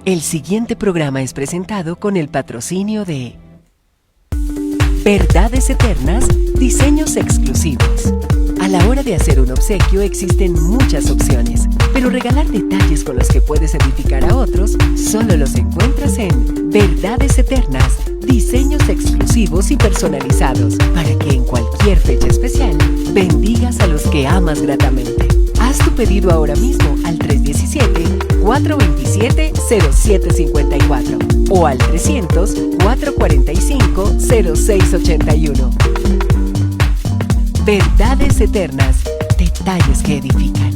El siguiente programa es presentado con el patrocinio de Verdades Eternas, diseños exclusivos. A la hora de hacer un obsequio existen muchas opciones, pero regalar detalles con los que puedes edificar a otros solo los encuentras en Verdades Eternas, diseños exclusivos y personalizados, para que en cualquier fecha especial bendigas a los que amas gratamente. Haz tu pedido ahora mismo al 317-427-0754 o al 300-445-0681. Verdades Eternas, detalles que edifican.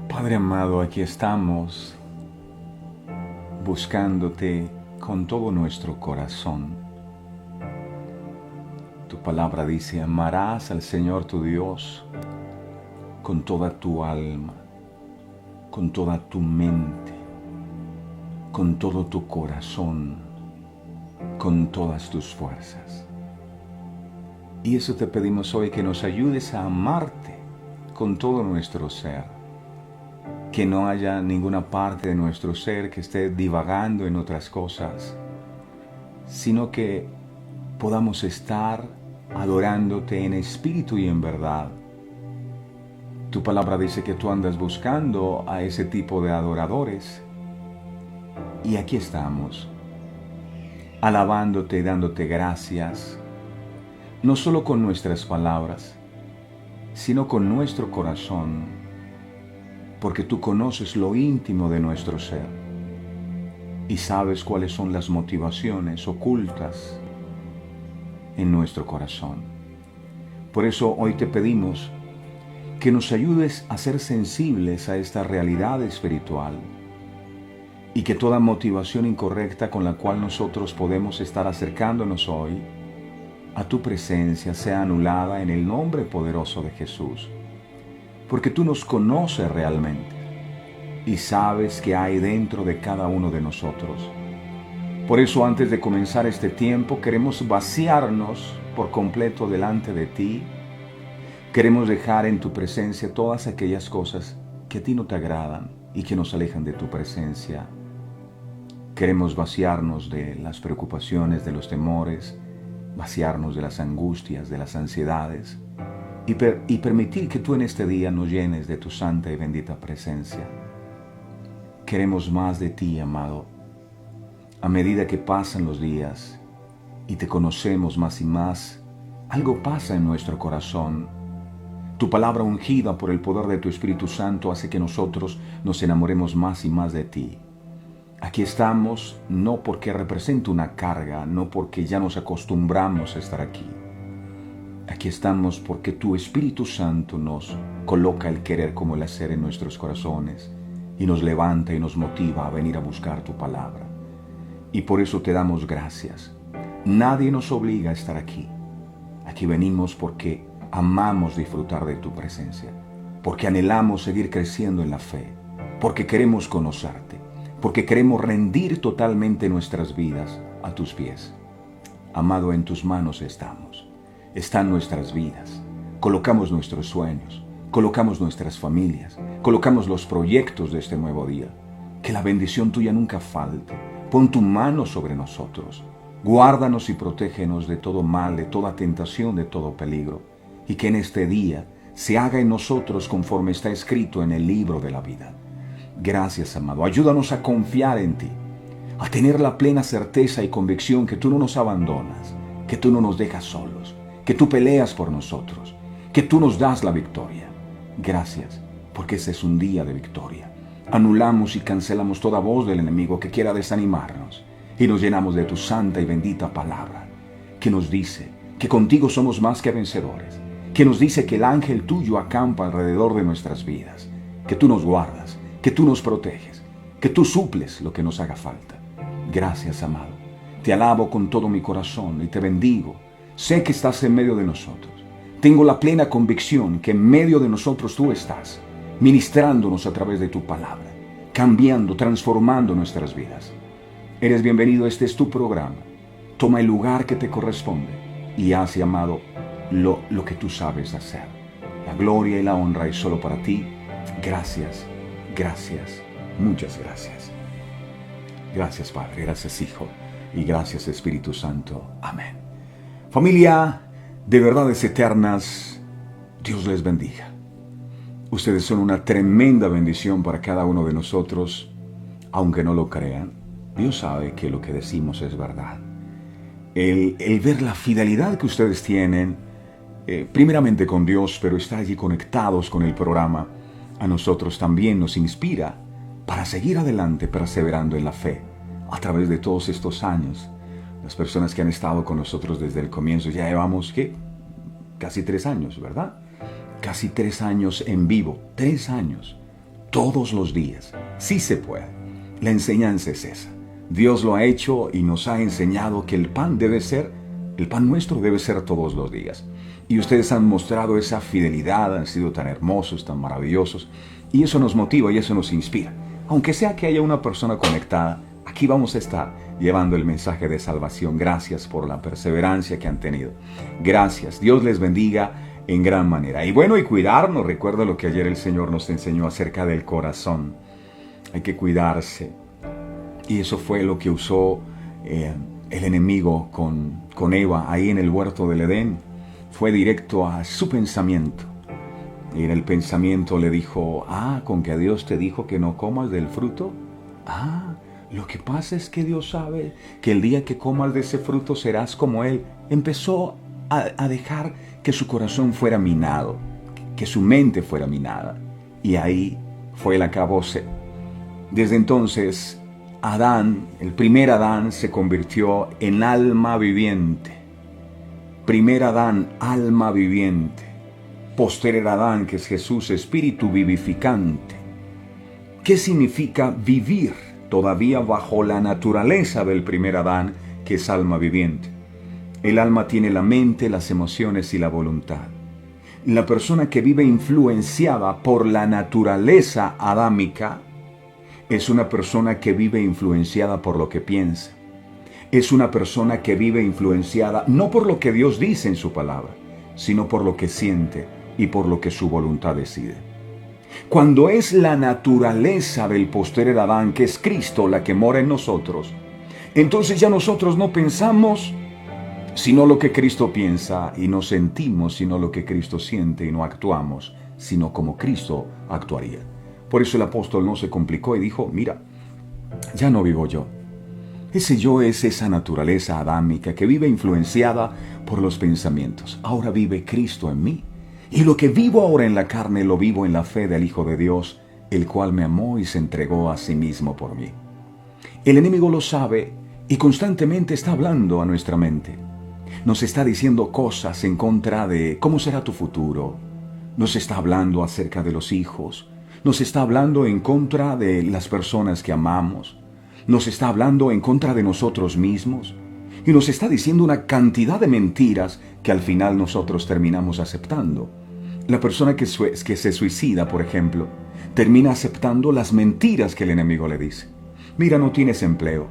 Padre amado, aquí estamos buscándote con todo nuestro corazón. Tu palabra dice: amarás al Señor tu Dios con toda tu alma, con toda tu mente, con todo tu corazón, con todas tus fuerzas. Y eso te pedimos hoy, que nos ayudes a amarte con todo nuestro ser. Que no haya ninguna parte de nuestro ser que esté divagando en otras cosas, sino que podamos estar adorándote en espíritu y en verdad. Tu palabra dice que tú andas buscando a ese tipo de adoradores, y aquí estamos, alabándote y dándote gracias, no solo con nuestras palabras, sino con nuestro corazón, porque tú conoces lo íntimo de nuestro ser y sabes cuáles son las motivaciones ocultas en nuestro corazón. Por eso hoy te pedimos que nos ayudes a ser sensibles a esta realidad espiritual, y que toda motivación incorrecta con la cual nosotros podemos estar acercándonos hoy a tu presencia sea anulada en el nombre poderoso de Jesús. Porque tú nos conoces realmente y sabes qué hay dentro de cada uno de nosotros. Por eso, antes de comenzar este tiempo, queremos vaciarnos por completo delante de ti. Queremos dejar en tu presencia todas aquellas cosas que a ti no te agradan y que nos alejan de tu presencia. Queremos vaciarnos de las preocupaciones, de los temores, vaciarnos de las angustias, de las ansiedades, y permitir que tú en este día nos llenes de tu santa y bendita presencia. Queremos más de ti, amado. A medida que pasan los días y te conocemos más y más, algo pasa en nuestro corazón. Tu palabra ungida por el poder de tu Espíritu Santo hace que nosotros nos enamoremos más y más de ti. Aquí estamos no porque represente una carga, no porque ya nos acostumbramos a estar aquí. Aquí estamos porque tu Espíritu Santo nos coloca el querer como el hacer en nuestros corazones y nos levanta y nos motiva a venir a buscar tu palabra. Y por eso te damos gracias. Nadie nos obliga a estar aquí. Aquí venimos porque amamos disfrutar de tu presencia, porque anhelamos seguir creciendo en la fe, porque queremos conocerte, porque queremos rendir totalmente nuestras vidas a tus pies. Amado, en tus manos estamos. Están nuestras vidas, colocamos nuestros sueños, colocamos nuestras familias, colocamos los proyectos de este nuevo día. Que la bendición tuya nunca falte. Pon tu mano sobre nosotros, guárdanos y protégenos de todo mal, de toda tentación, de todo peligro, y que en este día se haga en nosotros conforme está escrito en el libro de la vida. Gracias, amado. Ayúdanos a confiar en ti, a tener la plena certeza y convicción que tú no nos abandonas, que tú no nos dejas solos, que tú peleas por nosotros, que tú nos das la victoria. Gracias, porque ese es un día de victoria. Anulamos y cancelamos toda voz del enemigo que quiera desanimarnos y nos llenamos de tu santa y bendita palabra, que nos dice que contigo somos más que vencedores, que nos dice que el ángel tuyo acampa alrededor de nuestras vidas, que tú nos guardas, que tú nos proteges, que tú suples lo que nos haga falta. Gracias, amado. Te alabo con todo mi corazón y te bendigo. Sé que estás en medio de nosotros. Tengo la plena convicción que en medio de nosotros tú estás, ministrándonos a través de tu palabra, cambiando, transformando nuestras vidas. Eres bienvenido, este es tu programa. Toma el lugar que te corresponde y haz, amado, lo que tú sabes hacer. La gloria y la honra es solo para ti. Gracias, gracias, muchas gracias. Gracias, Padre, gracias, Hijo, y gracias, Espíritu Santo. Amén. Familia de verdades eternas, Dios les bendiga. Ustedes son una tremenda bendición para cada uno de nosotros, aunque no lo crean. Dios sabe que lo que decimos es verdad. El ver la fidelidad que ustedes tienen, primeramente con Dios, pero estar allí conectados con el programa, a nosotros también nos inspira para seguir adelante, perseverando en la fe a través de todos estos años. Las personas que han estado con nosotros desde el comienzo, ya llevamos, ¿qué? Casi 3 años, ¿verdad? Casi 3 años en vivo, 3 años, todos los días. Sí se puede. La enseñanza es esa. Dios lo ha hecho y nos ha enseñado que el pan nuestro debe ser todos los días. Y ustedes han mostrado esa fidelidad, han sido tan hermosos, tan maravillosos, y eso nos motiva y eso nos inspira. Aunque sea que haya una persona conectada, aquí vamos a estar llevando el mensaje de salvación. Gracias por la perseverancia que han tenido. Gracias. Dios les bendiga en gran manera. Y bueno, y cuidarnos. Recuerda lo que ayer el Señor nos enseñó acerca del corazón. Hay que cuidarse. Y eso fue lo que usó el enemigo con Eva ahí en el huerto del Edén. Fue directo a su pensamiento. Y en el pensamiento le dijo, con que Dios te dijo que no comas del fruto. Lo que pasa es que Dios sabe que el día que comas de ese fruto serás como Él. Empezó a dejar que su corazón fuera minado, que su mente fuera minada. Y ahí fue el acabose. Desde entonces, Adán, el primer Adán, se convirtió en alma viviente. Primer Adán, alma viviente. Posterior Adán, que es Jesús, espíritu vivificante. ¿Qué significa vivir todavía bajo la naturaleza del primer Adán, que es alma viviente? El alma tiene la mente, las emociones y la voluntad. La persona que vive influenciada por la naturaleza adámica es una persona que vive influenciada por lo que piensa. Es una persona que vive influenciada no por lo que Dios dice en su palabra, sino por lo que siente y por lo que su voluntad decide. Cuando es la naturaleza del posterior Adán, que es Cristo, la que mora en nosotros, entonces ya nosotros no pensamos sino lo que Cristo piensa, y no sentimos sino lo que Cristo siente, y no actuamos sino como Cristo actuaría. Por eso el apóstol no se complicó y dijo, mira, ya no vivo yo. Ese yo es esa naturaleza adámica que vive influenciada por los pensamientos. Ahora vive Cristo en mí. Y lo que vivo ahora en la carne lo vivo en la fe del Hijo de Dios, el cual me amó y se entregó a sí mismo por mí. El enemigo lo sabe y constantemente está hablando a nuestra mente. Nos está diciendo cosas en contra de cómo será tu futuro. Nos está hablando acerca de los hijos. Nos está hablando en contra de las personas que amamos. Nos está hablando en contra de nosotros mismos. Y nos está diciendo una cantidad de mentiras que al final nosotros terminamos aceptando. La persona que se suicida, por ejemplo, termina aceptando las mentiras que el enemigo le dice. Mira, no tienes empleo.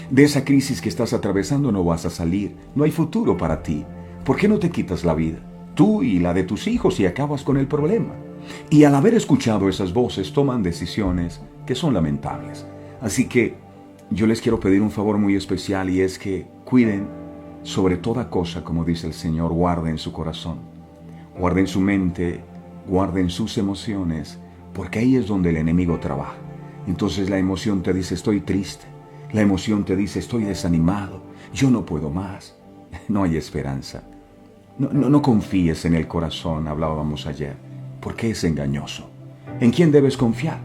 De esa crisis que estás atravesando no vas a salir. No hay futuro para ti. ¿Por qué no te quitas la vida? Tú y la de tus hijos, y acabas con el problema. Y al haber escuchado esas voces, toman decisiones que son lamentables. Así que yo les quiero pedir un favor muy especial, y es que cuiden sobre toda cosa, como dice el Señor, guarden su corazón, guarden su mente, guarden sus emociones, porque ahí es donde el enemigo trabaja. Entonces la emoción te dice estoy triste, la emoción te dice estoy desanimado, yo no puedo más. No hay esperanza. No confíes en el corazón, hablábamos ayer, porque es engañoso. ¿En quién debes confiar?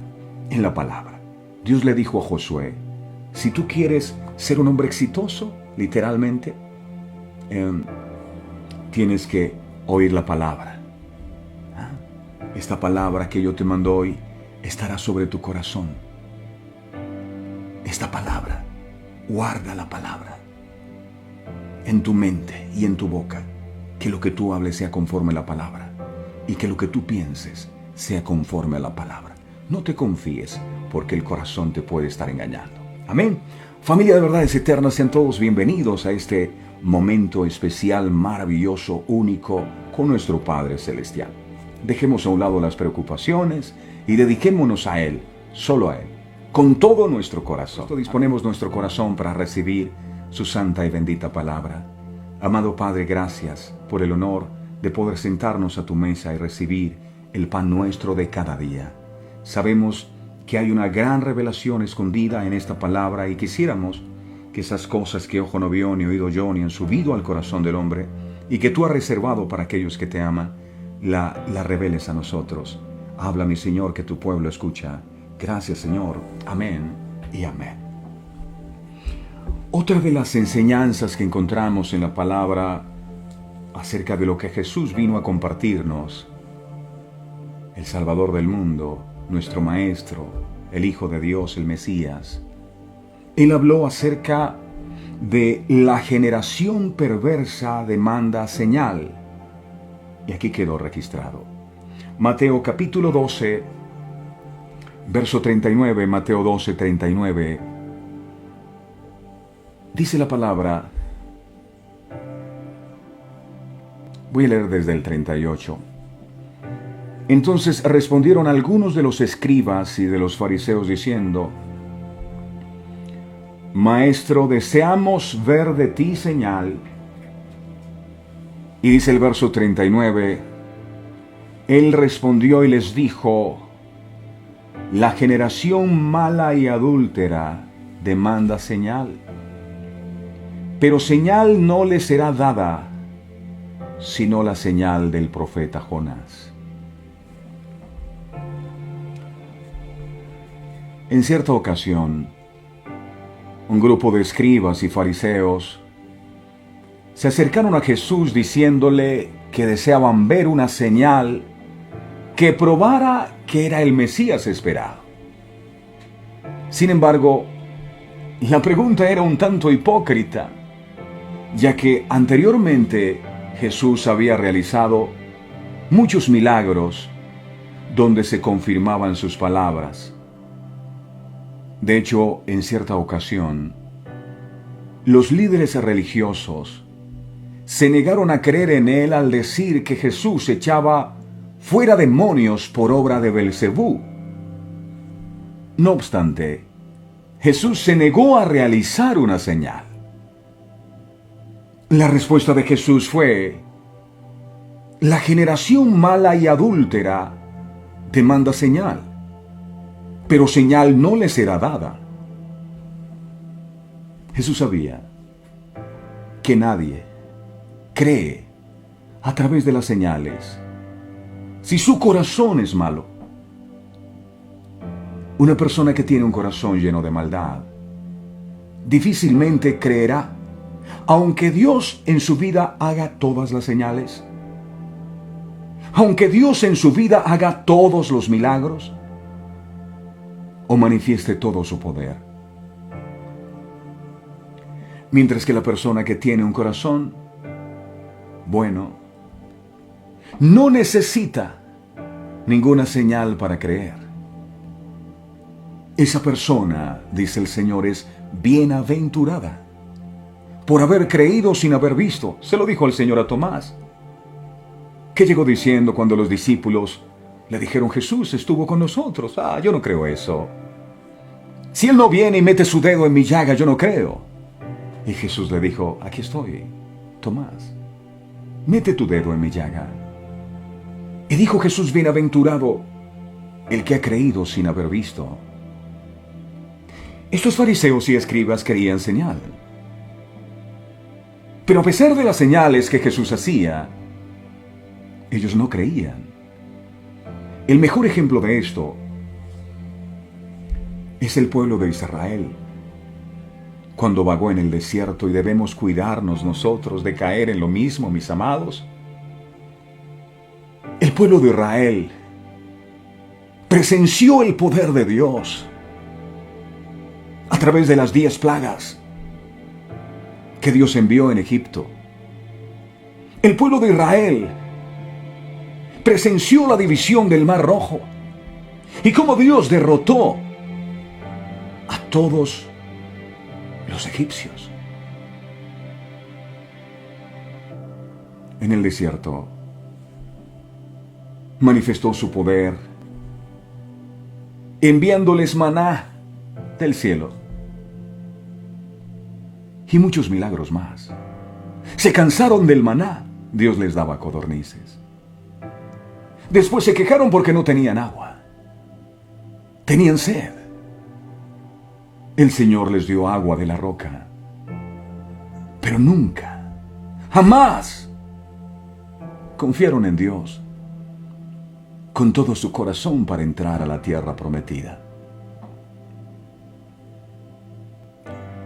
En la palabra. Dios le dijo a Josué, si tú quieres ser un hombre exitoso, literalmente, tienes que oír la palabra. Esta palabra que yo te mando hoy estará sobre tu corazón. Esta palabra, guarda la palabra en tu mente y en tu boca, que lo que tú hables sea conforme a la palabra y que lo que tú pienses sea conforme a la palabra. No te confíes porque el corazón te puede estar engañando. Amén. Familia de verdades eternas, sean todos bienvenidos a este momento especial, maravilloso, único con nuestro Padre Celestial. Dejemos a un lado las preocupaciones y dediquémonos a Él, solo a Él, con todo nuestro corazón. Disponemos nuestro corazón para recibir su santa y bendita palabra. Amado Padre, gracias por el honor de poder sentarnos a tu mesa y recibir el pan nuestro de cada día. Sabemos que hay una gran revelación escondida en esta palabra y quisiéramos que esas cosas que ojo no vio, ni oído yo, ni han subido al corazón del hombre y que tú has reservado para aquellos que te aman, la reveles a nosotros. Habla, mi Señor, que tu pueblo escucha. Gracias, Señor. Amén y amén. Otra de las enseñanzas que encontramos en la palabra acerca de lo que Jesús vino a compartirnos, el Salvador del mundo, nuestro Maestro, el Hijo de Dios, el Mesías. Él habló acerca de la generación perversa demanda señal. Y aquí quedó registrado. Mateo capítulo 12, verso 39, Mateo 12, 39. Dice la palabra, voy a leer desde el 38. Entonces respondieron algunos de los escribas y de los fariseos diciendo, Maestro, deseamos ver de ti señal. Y dice el verso 39, Él respondió y les dijo, la generación mala y adúltera demanda señal, pero señal no le será dada, sino la señal del profeta Jonás. En cierta ocasión, un grupo de escribas y fariseos se acercaron a Jesús diciéndole que deseaban ver una señal que probara que era el Mesías esperado. Sin embargo, la pregunta era un tanto hipócrita, ya que anteriormente Jesús había realizado muchos milagros donde se confirmaban sus palabras. De hecho, en cierta ocasión, los líderes religiosos se negaron a creer en él al decir que Jesús echaba fuera demonios por obra de Belcebú. No obstante, Jesús se negó a realizar una señal. La respuesta de Jesús fue, la generación mala y adúltera demanda señal, pero señal no le será dada. Jesús sabía que nadie cree a través de las señales si su corazón es malo. Una persona que tiene un corazón lleno de maldad difícilmente creerá, aunque Dios en su vida haga todas las señales, aunque Dios en su vida haga todos los milagros o manifieste todo su poder. Mientras que la persona que tiene un corazón bueno no necesita ninguna señal para creer. Esa persona, dice el Señor, es bienaventurada por haber creído sin haber visto. Se lo dijo el Señor a Tomás. ¿Qué llegó diciendo cuando los discípulos le dijeron, Jesús estuvo con nosotros? Yo no creo eso. Si Él no viene y mete su dedo en mi llaga, yo no creo. Y Jesús le dijo, aquí estoy, Tomás, mete tu dedo en mi llaga. Y dijo Jesús, bienaventurado el que ha creído sin haber visto. Estos fariseos y escribas querían señal. Pero a pesar de las señales que Jesús hacía, ellos no creían. El mejor ejemplo de esto es el pueblo de Israel, cuando vagó en el desierto, y debemos cuidarnos nosotros de caer en lo mismo, mis amados. El pueblo de Israel presenció el poder de Dios a través de las 10 plagas que Dios envió en Egipto. El pueblo de Israel presenció la división del Mar Rojo y cómo Dios derrotó a todos los egipcios. En el desierto manifestó su poder enviándoles maná del cielo y muchos milagros más. Se cansaron del maná, Dios les daba codornices. Después se quejaron porque no tenían agua. Tenían sed. El Señor les dio agua de la roca. Pero nunca, jamás confiaron en Dios con todo su corazón para entrar a la tierra prometida.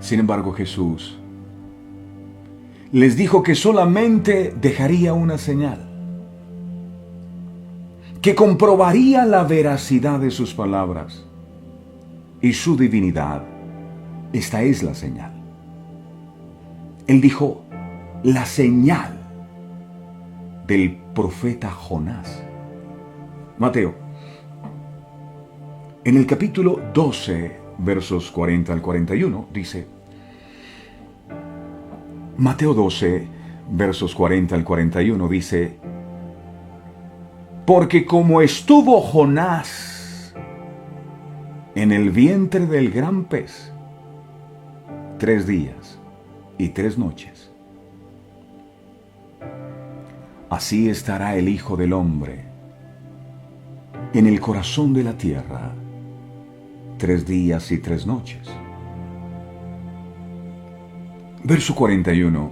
Sin embargo, Jesús les dijo que solamente dejaría una señal, que comprobaría la veracidad de sus palabras y su divinidad. Esta es la señal. Él dijo, la señal del profeta Jonás. Mateo, en el capítulo 12, versos 40 al 41, dice, Mateo 12, versos 40 al 41, dice, porque como estuvo Jonás en el vientre del gran pez 3 días y 3 noches, así estará el Hijo del Hombre en el corazón de la tierra 3 días y 3 noches. Verso 41.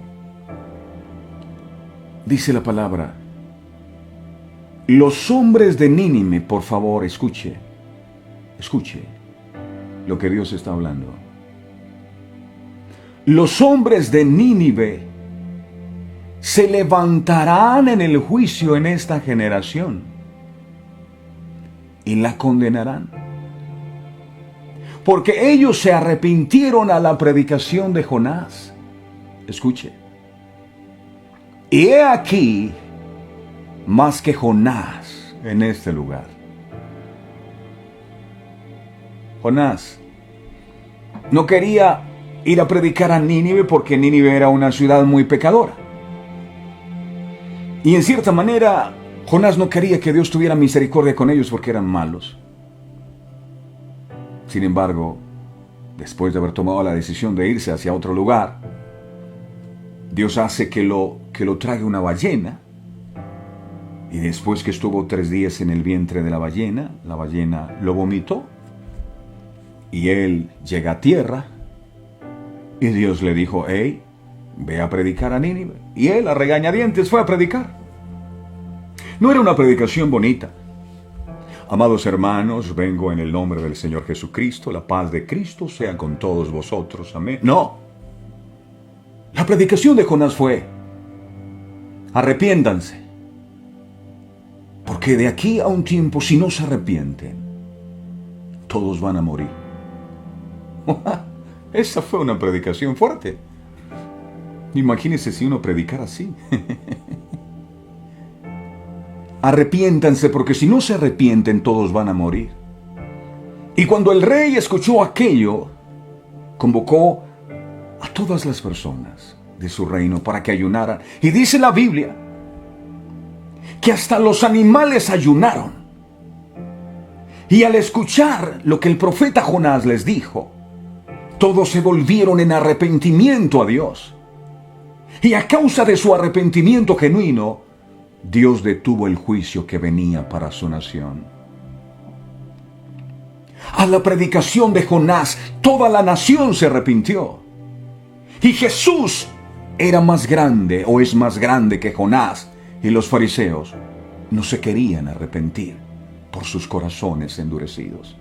Dice la palabra, los hombres de Nínive, por favor, escuche lo que Dios está hablando. Los hombres de Nínive se levantarán en el juicio en esta generación y la condenarán, porque ellos se arrepintieron a la predicación de Jonás. Escuche. Y he aquí más que Jonás en este lugar. Jonás no quería ir a predicar a Nínive porque Nínive era una ciudad muy pecadora. Y en cierta manera, Jonás no quería que Dios tuviera misericordia con ellos porque eran malos. Sin embargo, después de haber tomado la decisión de irse hacia otro lugar, Dios hace que lo trague una ballena. Y después que estuvo 3 días en el vientre de la ballena lo vomitó. Y él llega a tierra. Y Dios le dijo, hey, ve a predicar a Nínive. Y él a regañadientes fue a predicar. No era una predicación bonita. Amados hermanos, vengo en el nombre del Señor Jesucristo, la paz de Cristo sea con todos vosotros. Amén. No. La predicación de Jonás fue, arrepiéntanse. Porque de aquí a un tiempo, si no se arrepienten, todos van a morir. Esa fue una predicación fuerte. Imagínense si uno predicara así. Arrepiéntanse, porque si no se arrepienten, todos van a morir. Y cuando el rey escuchó aquello, convocó a todas las personas de su reino para que ayunaran. Y dice la Biblia que hasta los animales ayunaron. Y al escuchar lo que el profeta Jonás les dijo, todos se volvieron en arrepentimiento a Dios. Y a causa de su arrepentimiento genuino, Dios detuvo el juicio que venía para su nación. A la predicación de Jonás, toda la nación se arrepintió. Y Jesús era más grande o es más grande que Jonás, y los fariseos no se querían arrepentir por sus corazones endurecidos.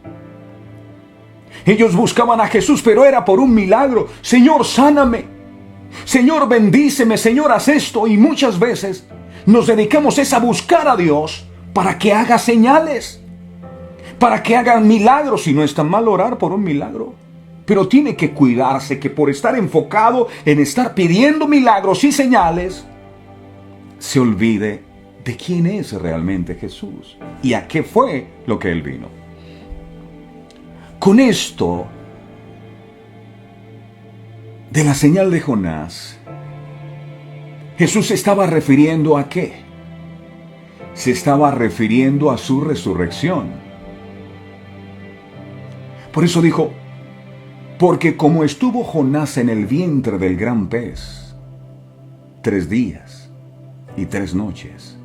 Ellos buscaban a Jesús, pero era por un milagro. Señor, sáname. Señor, bendíceme. Señor, haz esto. Y muchas veces nos dedicamos a buscar a Dios para que haga señales, para que haga milagros. Y no está mal orar por un milagro, pero tiene que cuidarse que por estar enfocado en estar pidiendo milagros y señales, se olvide de quién es realmente Jesús y a qué fue lo que Él vino. Con esto de la señal de Jonás, Jesús se estaba refiriendo ¿a qué? Se estaba refiriendo a su resurrección. Por eso dijo, porque como estuvo Jonás en el vientre del gran pez 3 días y 3 noches,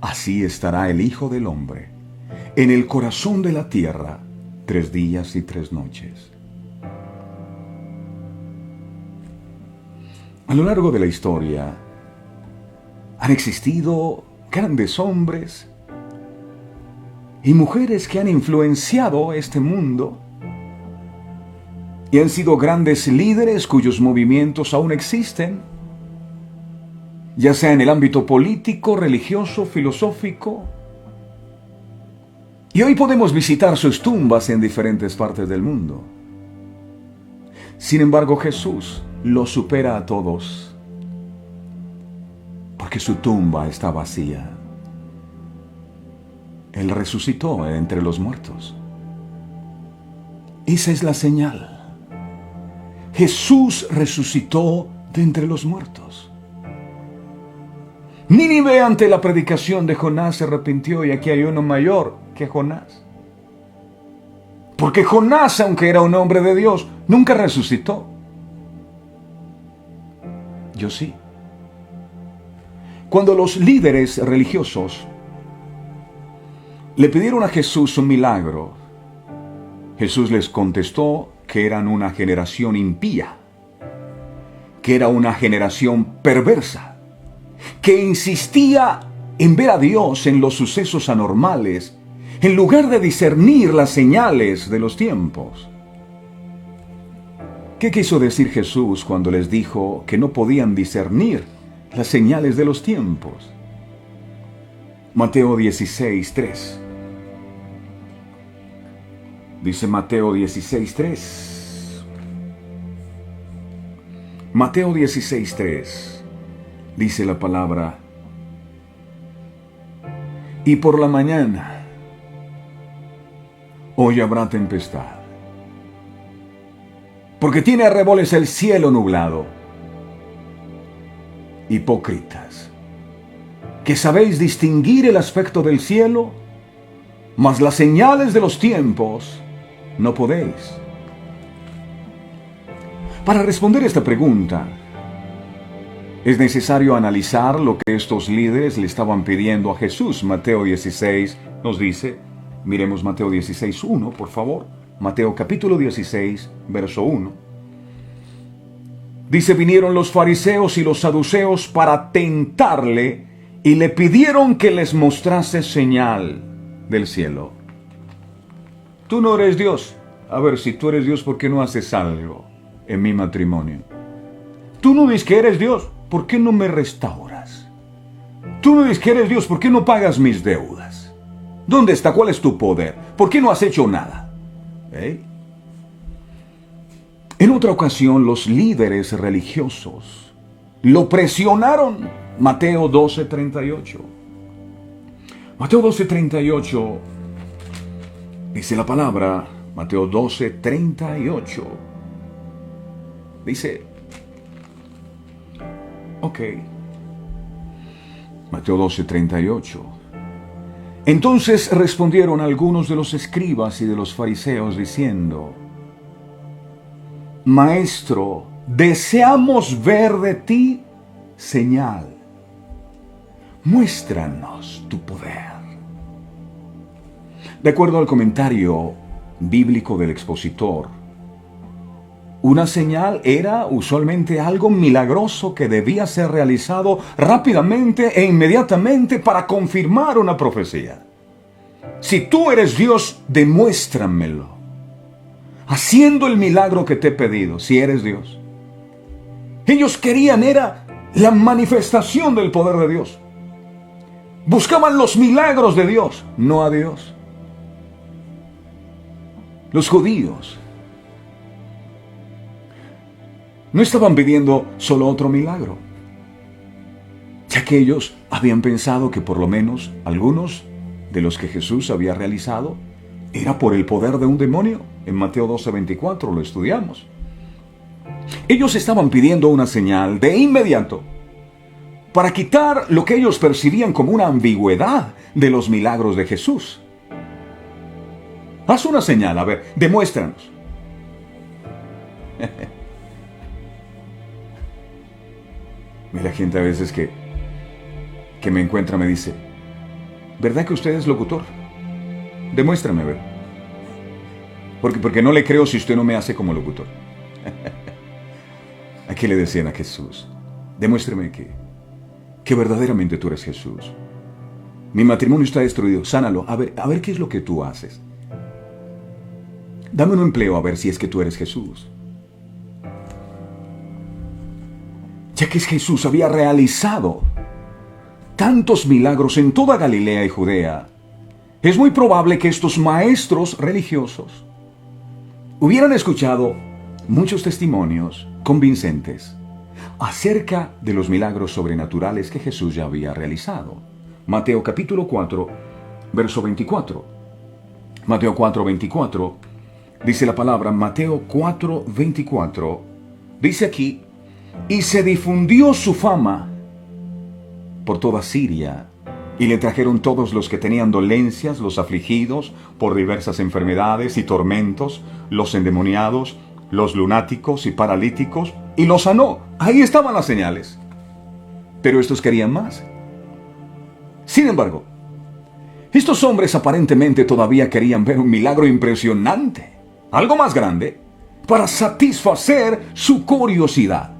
así estará el Hijo del Hombre en el corazón de la tierra 3 días y 3 noches. A lo largo de la historia han existido grandes hombres y mujeres que han influenciado este mundo y han sido grandes líderes cuyos movimientos aún existen, ya sea en el ámbito político, religioso, filosófico. Y hoy podemos visitar sus tumbas en diferentes partes del mundo. Sin embargo, Jesús los supera a todos, porque su tumba está vacía. Él resucitó entre los muertos. Esa es la señal. Jesús resucitó de entre los muertos. Nínive, ante la predicación de Jonás, se arrepintió, y aquí hay uno mayor que Jonás. Porque Jonás, aunque era un hombre de Dios, nunca resucitó. Yo sí. Cuando los líderes religiosos le pidieron a Jesús un milagro, Jesús les contestó que eran una generación impía, que era una generación perversa, que insistía en ver a Dios en los sucesos anormales, en lugar de discernir las señales de los tiempos. ¿Qué quiso decir Jesús cuando les dijo que no podían discernir las señales de los tiempos? Mateo 16:3. Dice Mateo 16:3. Mateo 16:3. Dice la palabra: y por la mañana hoy habrá tempestad, porque tiene arreboles el cielo nublado. Hipócritas, que sabéis distinguir el aspecto del cielo, mas las señales de los tiempos no podéis. Para responder esta pregunta, es necesario analizar lo que estos líderes le estaban pidiendo a Jesús. Mateo 16 nos dice, miremos Mateo 16:1, por favor. Mateo capítulo 16, verso 1. Dice, vinieron los fariseos y los saduceos para tentarle y le pidieron que les mostrase señal del cielo. Tú no eres Dios. A ver, si tú eres Dios, ¿por qué no haces algo en mi matrimonio? Tú no dices que eres Dios, ¿por qué no me restauras? Tú no dices que eres Dios, ¿por qué no pagas mis deudas? ¿Dónde está? ¿Cuál es tu poder? ¿Por qué no has hecho nada? En otra ocasión, los líderes religiosos lo presionaron. Mateo 12:38. Mateo 12:38 dice la palabra. Mateo 12:38 dice, Mateo 12:38. Entonces respondieron algunos de los escribas y de los fariseos diciendo, Maestro, deseamos ver de ti señal. Muéstranos tu poder. De acuerdo al comentario bíblico del expositor, una señal era usualmente algo milagroso que debía ser realizado rápidamente e inmediatamente para confirmar una profecía. Si tú eres Dios, demuéstramelo, haciendo el milagro que te he pedido, si eres Dios. Ellos querían era la manifestación del poder de Dios. Buscaban los milagros de Dios, no a Dios. Los judíos no estaban pidiendo solo otro milagro, ya que ellos habían pensado que por lo menos algunos de los que Jesús había realizado era por el poder de un demonio. En Mateo 12:24 lo estudiamos. Ellos estaban pidiendo una señal de inmediato para quitar lo que ellos percibían como una ambigüedad de los milagros de Jesús. Haz una señal, a ver, demuéstranos. Mira, gente a veces que me encuentra me dice, ¿verdad que usted es locutor? Demuéstrame, a ver. Porque no le creo si usted no me hace como locutor. ¿A qué le decían a Jesús? Demuéstrame que verdaderamente tú eres Jesús. Mi matrimonio está destruido, sánalo. A ver qué es lo que tú haces. Dame un empleo a ver si es que tú eres Jesús. Ya que Jesús había realizado tantos milagros en toda Galilea y Judea, es muy probable que estos maestros religiosos hubieran escuchado muchos testimonios convincentes acerca de los milagros sobrenaturales que Jesús ya había realizado. Mateo capítulo 4, verso 24. Mateo 4, 24, dice la palabra, Mateo 4, 24, dice aquí, y se difundió su fama por toda Siria, y le trajeron todos los que tenían dolencias, los afligidos por diversas enfermedades y tormentos, los endemoniados, los lunáticos y paralíticos, y los sanó. Ahí estaban las señales. Pero estos querían más. Sin embargo, estos hombres aparentemente todavía querían ver un milagro impresionante, algo más grande, para satisfacer su curiosidad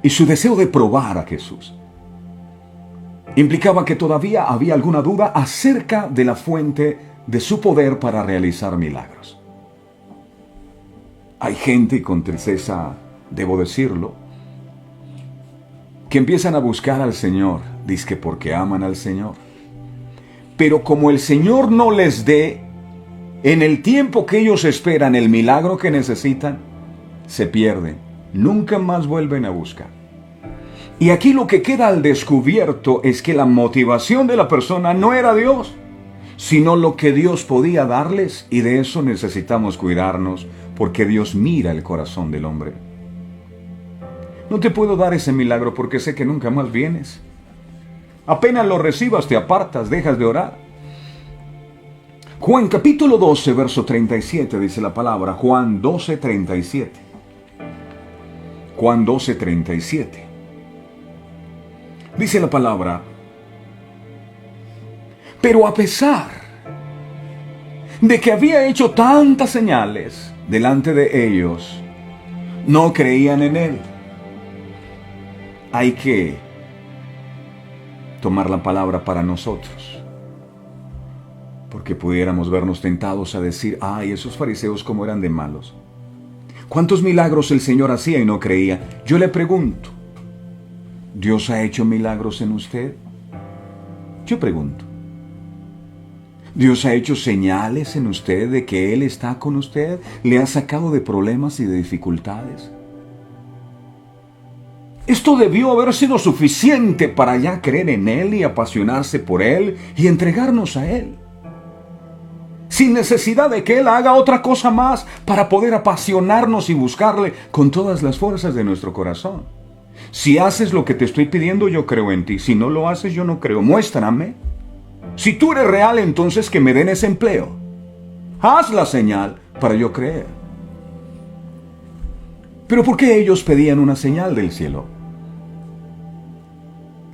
y su deseo de probar a Jesús. Implicaba que todavía había alguna duda acerca de la fuente de su poder para realizar milagros. Hay gente, y con tristeza debo decirlo, que empiezan a buscar al Señor, dizque porque aman al Señor. Pero como el Señor no les dé en el tiempo que ellos esperan el milagro que necesitan, se pierden, nunca más vuelven a buscar. Y aquí lo que queda al descubierto es que la motivación de la persona no era Dios, sino lo que Dios podía darles, y de eso necesitamos cuidarnos, porque Dios mira el corazón del hombre. No te puedo dar ese milagro porque sé que nunca más vienes. Apenas lo recibas te apartas, dejas de orar. Juan capítulo 12, verso 37 dice la palabra, Juan 12, 37. Juan 12, 37. Dice la palabra, pero a pesar de que había hecho tantas señales delante de ellos, no creían en él. Hay que tomar la palabra para nosotros, porque pudiéramos vernos tentados a decir, ay, esos fariseos cómo eran de malos. ¿Cuántos milagros el Señor hacía y no creía? Yo le pregunto, ¿Dios ha hecho milagros en usted? Yo pregunto, ¿Dios ha hecho señales en usted de que Él está con usted? ¿Le ha sacado de problemas y de dificultades? Esto debió haber sido suficiente para ya creer en Él y apasionarse por Él y entregarnos a Él, sin necesidad de que Él haga otra cosa más para poder apasionarnos y buscarle con todas las fuerzas de nuestro corazón. Si haces lo que te estoy pidiendo, yo creo en ti. Si no lo haces, yo no creo. Muéstrame. Si tú eres real, entonces que me den ese empleo. Haz la señal para yo creer. Pero ¿por qué ellos pedían una señal del cielo?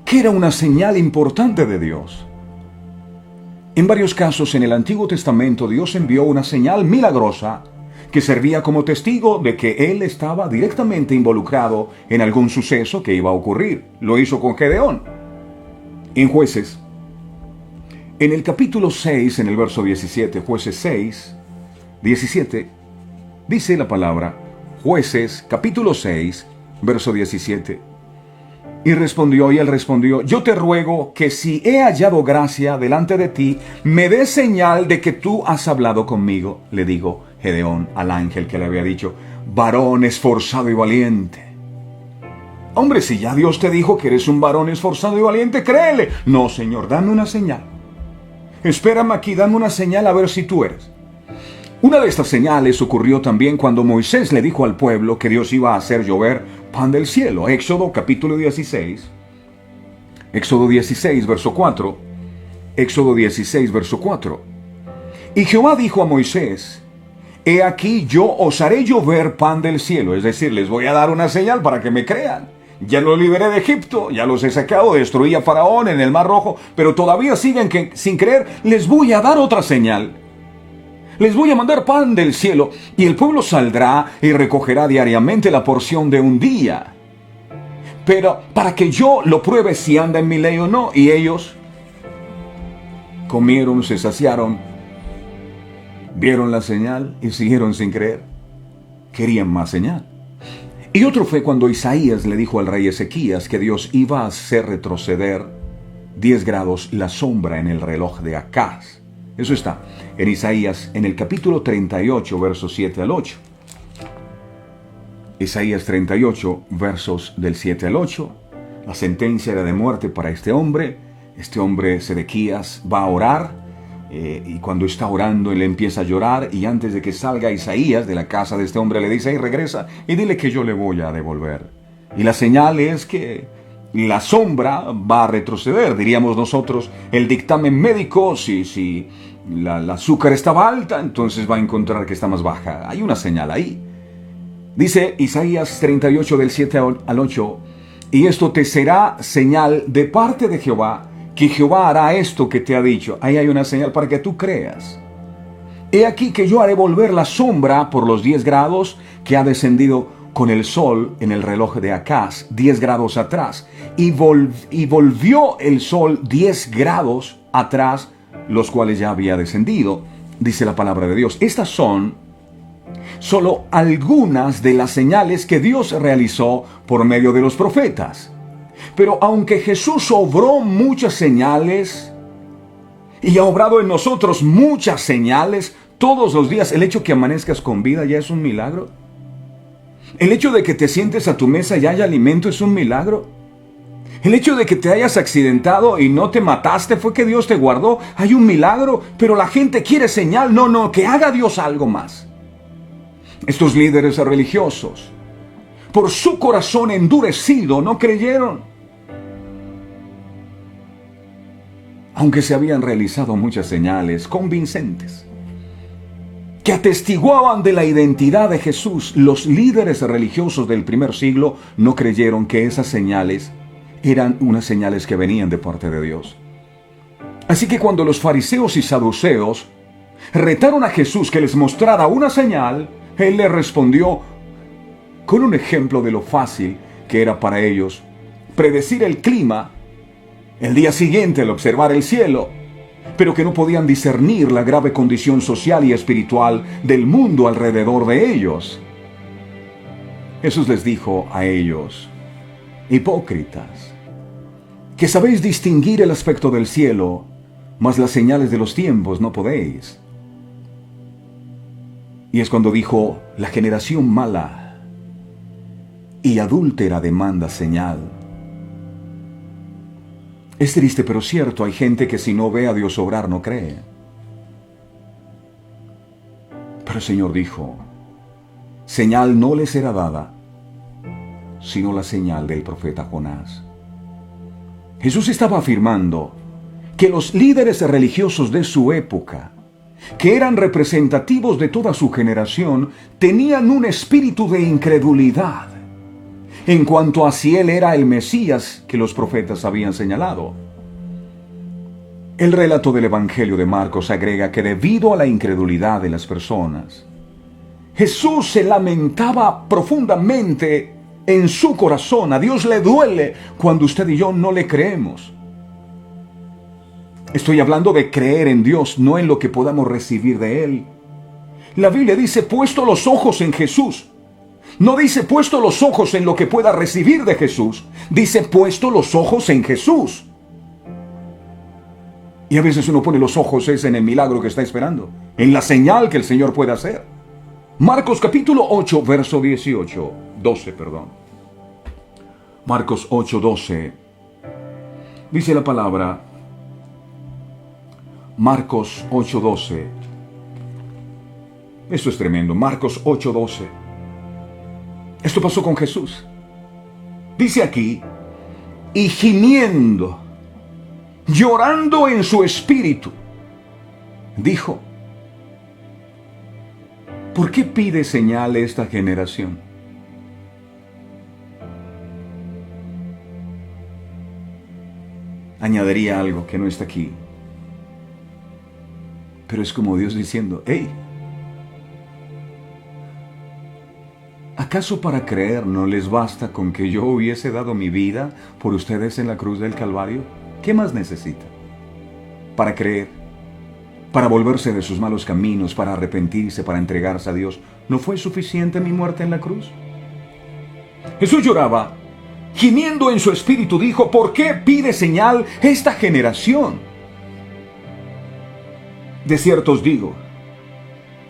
¿Qué era una señal importante de Dios? En varios casos en el Antiguo Testamento Dios envió una señal milagrosa que servía como testigo de que Él estaba directamente involucrado en algún suceso que iba a ocurrir. Lo hizo con Gedeón. En Jueces, en el capítulo 6, en el verso 17, Jueces 6, 17, dice la palabra, Jueces, capítulo 6, verso 17. Y él respondió, yo te ruego que si he hallado gracia delante de ti, me des señal de que tú has hablado conmigo. Le dijo Gedeón al ángel que le había dicho, varón esforzado y valiente. Hombre, si ya Dios te dijo que eres un varón esforzado y valiente, créele. No, Señor, dame una señal. Espérame aquí, dame una señal a ver si tú eres. Una de estas señales ocurrió también cuando Moisés le dijo al pueblo que Dios iba a hacer llover pan del cielo. Éxodo capítulo 16. Éxodo 16, verso 4. Éxodo 16, verso 4. Y Jehová dijo a Moisés, he aquí yo os haré llover pan del cielo. Es decir, les voy a dar una señal para que me crean. Ya los liberé de Egipto, ya los he sacado, destruí a Faraón en el Mar Rojo, pero todavía siguen sin creer. Les voy a dar otra señal. Les voy a mandar pan del cielo, y el pueblo saldrá y recogerá diariamente la porción de un día. Pero para que yo lo pruebe si anda en mi ley o no. Y ellos comieron, se saciaron, vieron la señal y siguieron sin creer. Querían más señal. Y otro fue cuando Isaías le dijo al rey Ezequías que Dios iba a hacer retroceder 10 grados la sombra en el reloj de Acaz. Eso está en Isaías, en el capítulo 38, versos 7 al 8. Isaías 38, versos del 7 al 8. La sentencia era de muerte para este hombre. Este hombre, Sedequías, va a orar. Y cuando está orando, él empieza a llorar. Y antes de que salga Isaías de la casa de este hombre, le dice, hey, regresa y dile que yo le voy a devolver. Y la señal es que la sombra va a retroceder. Diríamos nosotros, el dictamen médico, si la azúcar estaba alta, entonces va a encontrar que está más baja. Hay una señal ahí. Dice Isaías 38 del 7 al 8, y esto te será señal de parte de Jehová, que Jehová hará esto que te ha dicho. Ahí hay una señal para que tú creas. He aquí que yo haré volver la sombra por los 10 grados que ha descendido con el sol en el reloj de Acaz, 10 grados atrás. Y volvió el sol 10 grados atrás, los cuales ya había descendido, dice la palabra de Dios. Estas son solo algunas de las señales que Dios realizó por medio de los profetas. Pero aunque Jesús obró muchas señales y ha obrado en nosotros muchas señales todos los días, el hecho que amanezcas con vida ya es un milagro. El hecho de que te sientes a tu mesa y haya alimento es un milagro. El hecho de que te hayas accidentado y no te mataste fue que Dios te guardó. Hay un milagro, pero la gente quiere señal. No, que haga Dios algo más. Estos líderes religiosos, por su corazón endurecido, no creyeron. Aunque se habían realizado muchas señales convincentes que atestiguaban de la identidad de Jesús, los líderes religiosos del primer siglo no creyeron que esas señales eran unas señales que venían de parte de Dios. Así que cuando los fariseos y saduceos retaron a Jesús que les mostrara una señal, Él les respondió con un ejemplo de lo fácil que era para ellos predecir el clima el día siguiente al observar el cielo, pero que no podían discernir la grave condición social y espiritual del mundo alrededor de ellos. Jesús les dijo a ellos, hipócritas, que sabéis distinguir el aspecto del cielo, mas las señales de los tiempos no podéis. Y es cuando dijo, la generación mala y adúltera demanda señal. Es triste pero cierto, hay gente que si no ve a Dios obrar no cree. Pero el Señor dijo, señal no les será dada, sino la señal del profeta Jonás. Jesús estaba afirmando que los líderes religiosos de su época, que eran representativos de toda su generación, tenían un espíritu de incredulidad en cuanto a si Él era el Mesías que los profetas habían señalado. El relato del Evangelio de Marcos agrega que debido a la incredulidad de las personas, Jesús se lamentaba profundamente en su corazón. A Dios le duele cuando usted y yo no le creemos. Estoy hablando de creer en Dios, no en lo que podamos recibir de Él. La Biblia dice, puesto los ojos en Jesús. No dice, puesto los ojos en lo que pueda recibir de Jesús. Dice, puesto los ojos en Jesús. Y a veces uno pone los ojos en el milagro que está esperando, en la señal que el Señor puede hacer. Marcos capítulo 8, verso 12. Marcos 8, 12. Dice la palabra, Marcos 8, 12. Esto es tremendo, Marcos 8, 12. Esto pasó con Jesús. Dice aquí, y gimiendo, llorando en su espíritu, dijo, ¿por qué pide señal esta generación? Añadiría algo que no está aquí, pero es como Dios diciendo, hey, ¿acaso para creer no les basta con que yo hubiese dado mi vida por ustedes en la cruz del Calvario? ¿Qué más necesita? Para creer, para volverse de sus malos caminos, para arrepentirse, para entregarse a Dios, ¿no fue suficiente mi muerte en la cruz? Jesús lloraba, gimiendo en su espíritu, dijo, ¿por qué pide señal esta generación? De cierto os digo,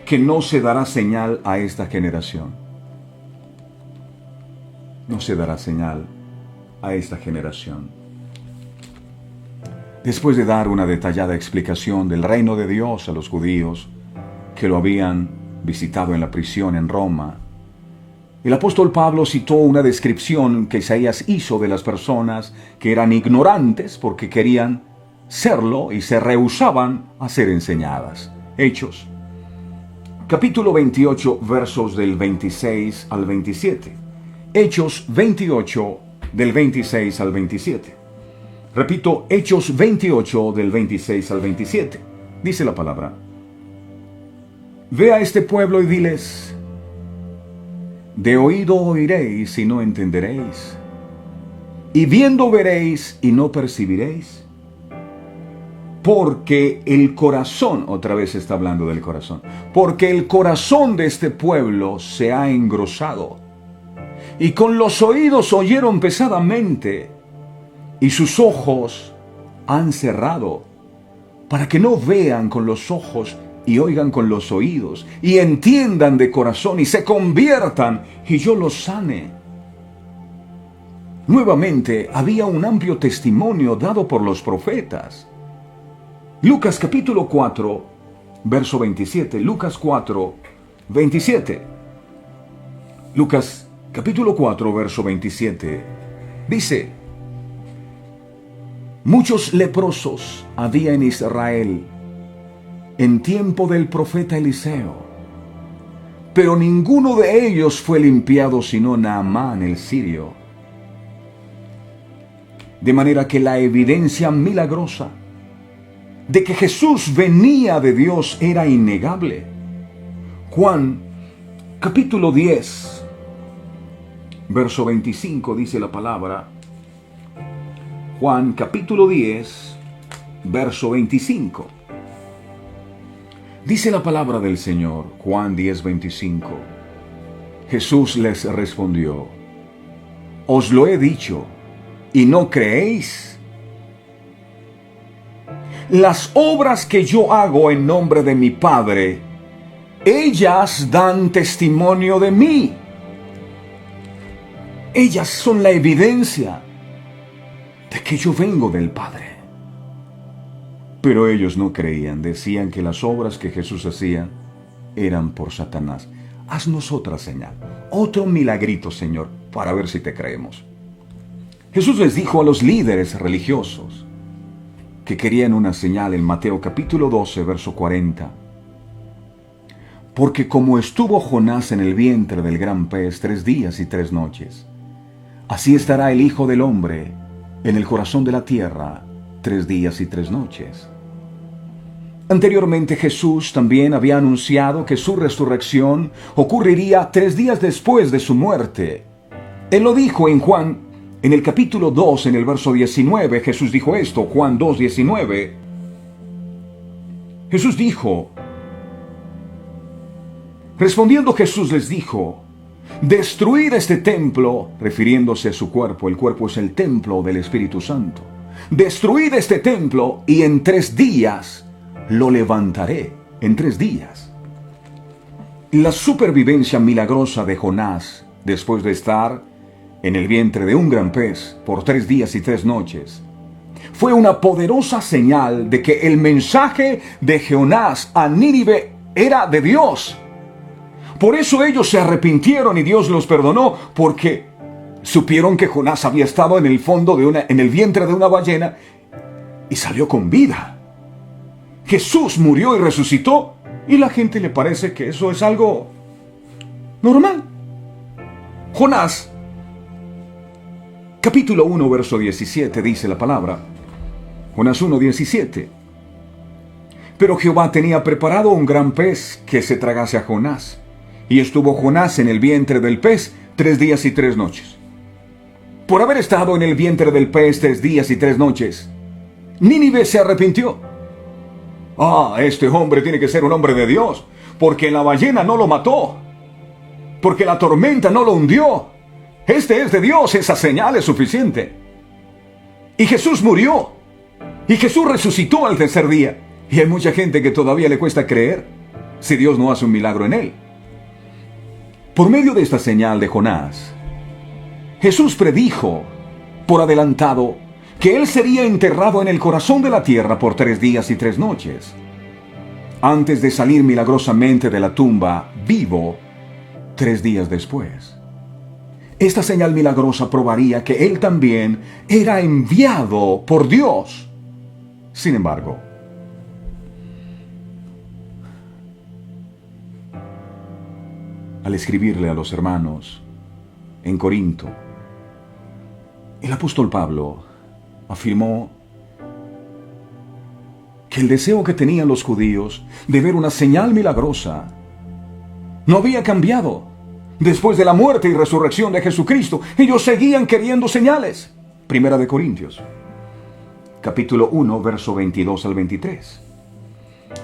que no se dará señal a esta generación. No se dará señal a esta generación. Después de dar una detallada explicación del reino de Dios a los judíos que lo habían visitado en la prisión en Roma, el apóstol Pablo citó una descripción que Isaías hizo de las personas que eran ignorantes porque querían serlo y se rehusaban a ser enseñadas. Hechos, capítulo 28, versos del 26 al 27. Hechos 28, del 26 al 27. Repito, Hechos 28, del 26 al 27. Dice la palabra, ve a este pueblo y diles, de oído oiréis y no entenderéis, y viendo veréis y no percibiréis, porque el corazón, otra vez está hablando del corazón, porque el corazón de este pueblo se ha engrosado, y con los oídos oyeron pesadamente, y sus ojos han cerrado, para que no vean con los ojos y oigan con los oídos, y entiendan de corazón y se conviertan, y yo los sane. Nuevamente había un amplio testimonio dado por los profetas. Lucas capítulo 4, verso 27. Lucas 4, 27. Lucas capítulo 4, verso 27. Dice, muchos leprosos había en Israel en tiempo del profeta Eliseo, pero ninguno de ellos fue limpiado sino Naamán el sirio. De manera que la evidencia milagrosa de que Jesús venía de Dios era innegable. Juan capítulo 10, verso 25 dice la palabra. Juan capítulo 10, verso 25. Dice la palabra del Señor, Juan 10, 25. Jesús les respondió, os lo he dicho, ¿y no creéis? Las obras que yo hago en nombre de mi Padre, ellas dan testimonio de mí. Ellas son la evidencia de que yo vengo del Padre. Pero ellos no creían, decían que las obras que Jesús hacía eran por Satanás. Haznos otra señal, otro milagrito, Señor, para ver si te creemos. Jesús les dijo a los líderes religiosos que querían una señal en Mateo capítulo 12, verso 40. Porque como estuvo Jonás en el vientre del gran pez 3 días y 3 noches, así estará el Hijo del Hombre en el corazón de la tierra 3 días y 3 noches. Anteriormente Jesús también había anunciado que su resurrección ocurriría 3 días después de su muerte. Él lo dijo en Juan, en el capítulo 2, en el verso 19, Jesús dijo esto, Juan 2:19. Jesús dijo, respondiendo Jesús les dijo, destruid este templo, refiriéndose a su cuerpo, el cuerpo es el templo del Espíritu Santo. Destruid este templo y en 3 días lo levantaré. En 3 días. La supervivencia milagrosa de Jonás, después de estar en el vientre de un gran pez por 3 días y 3 noches, fue una poderosa señal de que el mensaje de Jonás a Nínive era de Dios. Por eso ellos se arrepintieron y Dios los perdonó, porque supieron que Jonás había estado en el fondo en el vientre de una ballena y salió con vida. Jesús murió y resucitó, y la gente le parece que eso es algo normal. Jonás, capítulo 1, verso 17, dice la palabra. Jonás 1:17. Pero Jehová tenía preparado un gran pez que se tragase a Jonás, y estuvo Jonás en el vientre del pez 3 días y 3 noches. Por haber estado en el vientre del pez 3 días y 3 noches, Nínive se arrepintió. Este hombre tiene que ser un hombre de Dios, porque la ballena no lo mató, porque la tormenta no lo hundió. Este es de Dios, esa señal es suficiente. Y Jesús murió, y Jesús resucitó al 3er día. Y hay mucha gente que todavía le cuesta creer si Dios no hace un milagro en él. Por medio de esta señal de Jonás, Jesús predijo por adelantado que él sería enterrado en el corazón de la tierra por 3 días y 3 noches, antes de salir milagrosamente de la tumba vivo 3 días después. Esta señal milagrosa probaría que él también era enviado por Dios. Sin embargo, al escribirle a los hermanos en Corinto, el apóstol Pablo afirmó que el deseo que tenían los judíos de ver una señal milagrosa no había cambiado. Después de la muerte y resurrección de Jesucristo, ellos seguían queriendo señales. Primera de Corintios, capítulo 1, verso 22 al 23.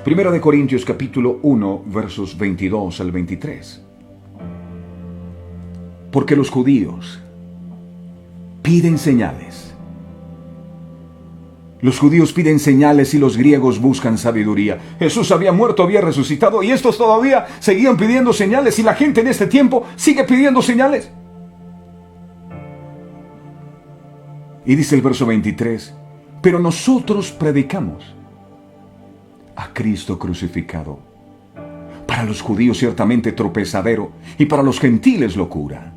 Primera de Corintios, capítulo 1, versos 22 al 23. Porque los judíos piden señales. Los judíos piden señales y los griegos buscan sabiduría. Jesús había muerto, había resucitado, y estos todavía seguían pidiendo señales, y la gente en este tiempo sigue pidiendo señales. Y dice el verso 23, pero nosotros predicamos a Cristo crucificado. Para los judíos ciertamente tropezadero, y para los gentiles locura.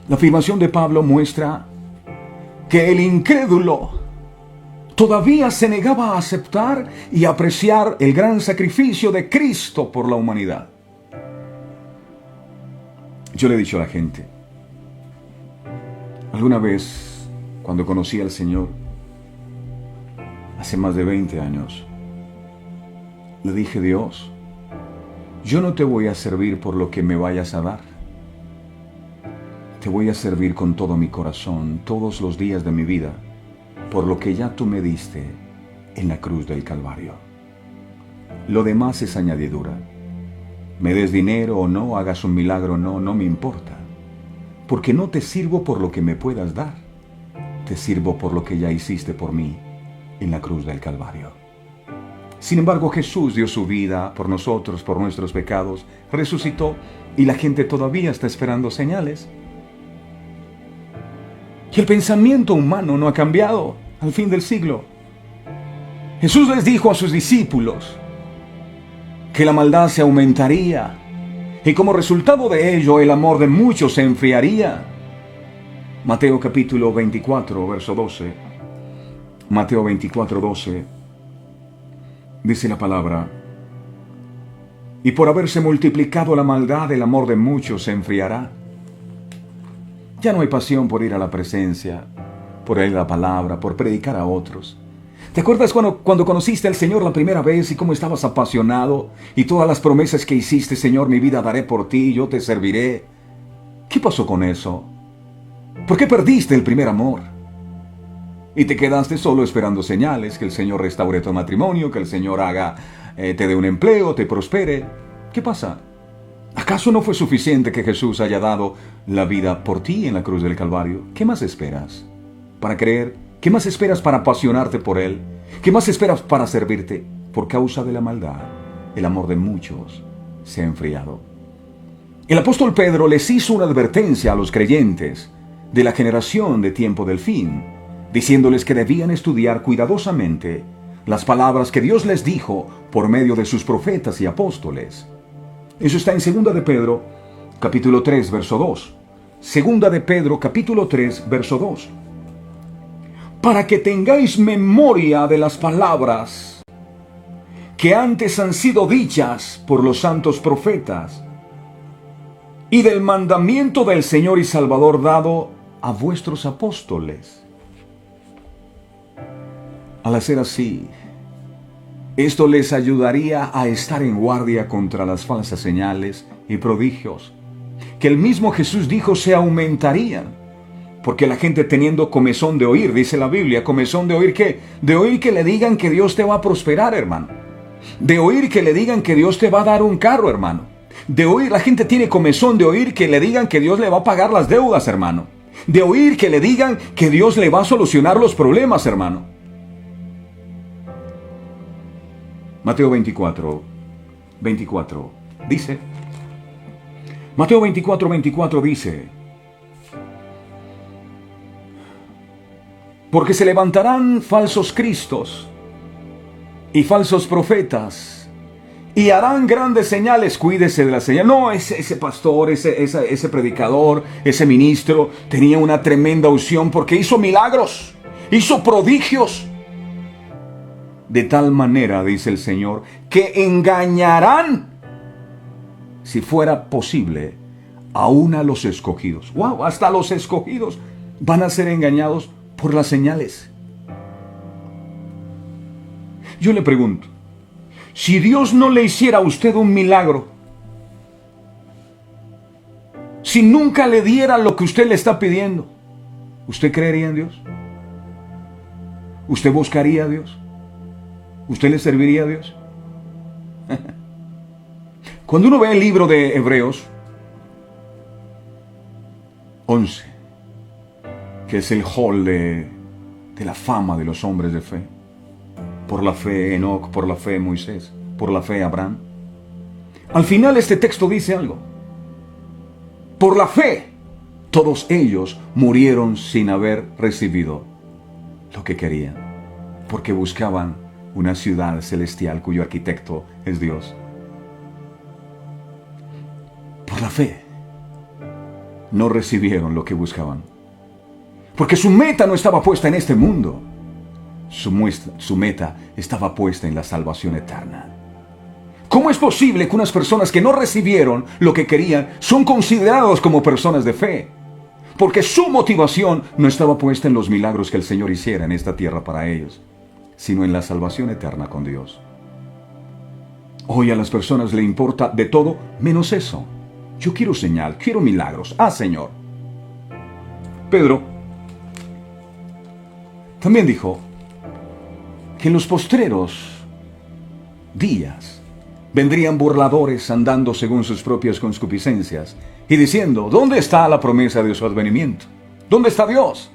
La afirmación de Pablo muestra que el incrédulo todavía se negaba a aceptar y apreciar el gran sacrificio de Cristo por la humanidad. Yo le he dicho a la gente, alguna vez cuando conocí al Señor, hace más de 20 años, le dije: Dios, yo no te voy a servir por lo que me vayas a dar. Te voy a servir con todo mi corazón, todos los días de mi vida, por lo que ya tú me diste en la cruz del Calvario. Lo demás es añadidura. Me des dinero o no, hagas un milagro o no, no me importa. Porque no te sirvo por lo que me puedas dar. Te sirvo por lo que ya hiciste por mí en la cruz del Calvario. Sin embargo, Jesús dio su vida por nosotros, por nuestros pecados, resucitó, y la gente todavía está esperando señales. Y el pensamiento humano no ha cambiado al fin del siglo. Jesús les dijo a sus discípulos que la maldad se aumentaría, y como resultado de ello el amor de muchos se enfriaría. Mateo capítulo 24, verso 12. Mateo 24, 12. Dice la palabra: y por haberse multiplicado la maldad, el amor de muchos se enfriará. Ya no hay pasión por ir a la presencia, por leer la palabra, por predicar a otros. ¿Te acuerdas cuando conociste al Señor la primera vez y cómo estabas apasionado? Y todas las promesas que hiciste, Señor, mi vida daré por ti, yo te serviré. ¿Qué pasó con eso? ¿Por qué perdiste el primer amor? Y te quedaste solo esperando señales, que el Señor restaure tu matrimonio, que el Señor te dé un empleo, te prospere. ¿Qué pasa? ¿Acaso no fue suficiente que Jesús haya dado la vida por ti en la cruz del Calvario? ¿Qué más esperas para creer? ¿Qué más esperas para apasionarte por Él? ¿Qué más esperas para servirte? Por causa de la maldad, el amor de muchos se ha enfriado. El apóstol Pedro les hizo una advertencia a los creyentes de la generación de tiempo del fin, diciéndoles que debían estudiar cuidadosamente las palabras que Dios les dijo por medio de sus profetas y apóstoles. Eso está en 2 de Pedro, capítulo 3, verso 2. 2 de Pedro, capítulo 3, verso 2. Para que tengáis memoria de las palabras que antes han sido dichas por los santos profetas, y del mandamiento del Señor y Salvador dado a vuestros apóstoles. Al hacer así, esto les ayudaría a estar en guardia contra las falsas señales y prodigios, que el mismo Jesús dijo se aumentarían, porque la gente teniendo comezón de oír, dice la Biblia, comezón de oír ¿qué? De oír que le digan que Dios te va a prosperar, hermano. De oír que le digan que Dios te va a dar un carro, hermano. De oír, la gente tiene comezón de oír que le digan que Dios le va a pagar las deudas, hermano. De oír que le digan que Dios le va a solucionar los problemas, hermano. Mateo 24 dice, Mateo 24 dice, porque se levantarán falsos cristos y falsos profetas y harán grandes señales. Cuídese de la señal. No, ese pastor, ese predicador, ese ministro tenía una tremenda unción porque hizo milagros, hizo prodigios. De tal manera, dice el Señor, que engañarán, si fuera posible, aún a los escogidos. ¡Wow! Hasta los escogidos van a ser engañados por las señales. Yo le pregunto, si Dios no le hiciera a usted un milagro, si nunca le diera lo que usted le está pidiendo, ¿usted creería en Dios? ¿Usted buscaría a Dios? ¿Usted le serviría a Dios? Cuando uno ve el libro de Hebreos 11, que es el hall de la fama de los hombres de fe, por la fe Enoc, por la fe Moisés, por la fe Abraham, al final este texto dice algo. Por la fe, todos ellos murieron sin haber recibido lo que querían, porque buscaban una ciudad celestial cuyo arquitecto es Dios. Por la fe, no recibieron lo que buscaban, porque su meta no estaba puesta en este mundo. Su meta estaba puesta en la salvación eterna. ¿Cómo es posible que unas personas que no recibieron lo que querían son considerados como personas de fe? Porque su motivación no estaba puesta en los milagros que el Señor hiciera en esta tierra para ellos, sino en la salvación eterna con Dios. Hoy a las personas le importa de todo menos eso. Yo quiero señal, quiero milagros. Ah, Señor. Pedro también dijo que en los postreros días vendrían burladores andando según sus propias concupiscencias y diciendo, ¿dónde está la promesa de su advenimiento? ¿Dónde está Dios?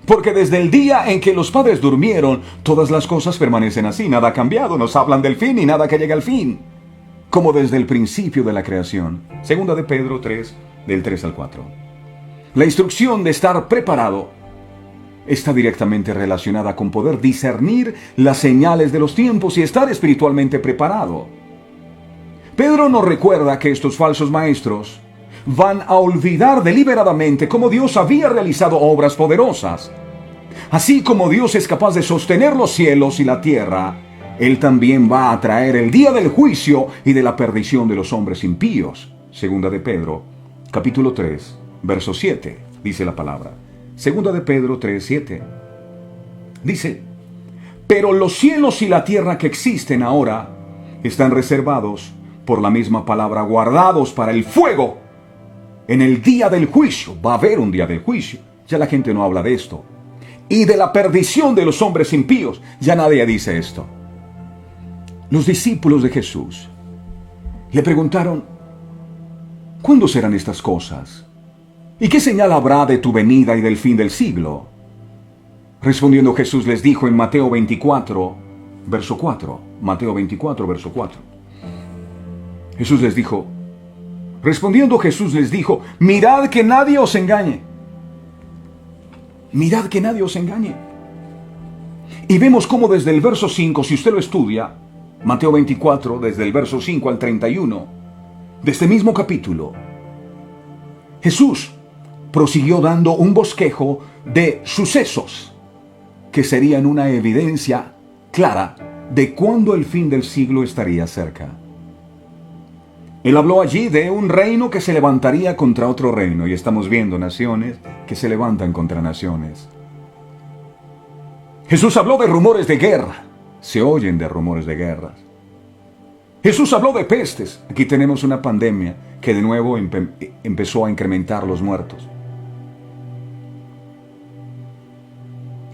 Porque desde el día en que los padres durmieron, todas las cosas permanecen así, nada ha cambiado, nos hablan del fin y nada que llegue al fin, como desde el principio de la creación. 2 de Pedro 3, del 3 al 4. La instrucción de estar preparado está directamente relacionada con poder discernir las señales de los tiempos y estar espiritualmente preparado. Pedro nos recuerda que estos falsos maestros van a olvidar deliberadamente cómo Dios había realizado obras poderosas. Así como Dios es capaz de sostener los cielos y la tierra, Él también va a traer el día del juicio y de la perdición de los hombres impíos. 2 de Pedro, capítulo 3, verso 7, dice la palabra. 2 de Pedro 3, 7. Dice, Pero los cielos y la tierra que existen ahora están reservados por la misma palabra, guardados para el fuego en el día del juicio. Va a haber un día del juicio. Ya la gente no habla de esto. Y de la perdición de los hombres impíos. Ya nadie dice esto. Los discípulos de Jesús le preguntaron: ¿cuándo serán estas cosas? ¿Y qué señal habrá de tu venida y del fin del siglo? Respondiendo Jesús les dijo en Mateo 24, verso 4. Mateo 24, verso 4. Respondiendo Jesús les dijo: mirad que nadie os engañe. Mirad que nadie os engañe. Y vemos cómo desde el verso 5, si usted lo estudia, Mateo 24, desde el verso 5 al 31, de este mismo capítulo, Jesús prosiguió dando un bosquejo de sucesos que serían una evidencia clara de cuándo el fin del siglo estaría cerca. Él habló allí de un reino que se levantaría contra otro reino, y estamos viendo naciones que se levantan contra naciones. Jesús habló de rumores de guerra. Se oyen de rumores de guerras. Jesús habló de pestes. Aquí tenemos una pandemia que de nuevo empezó a incrementar los muertos.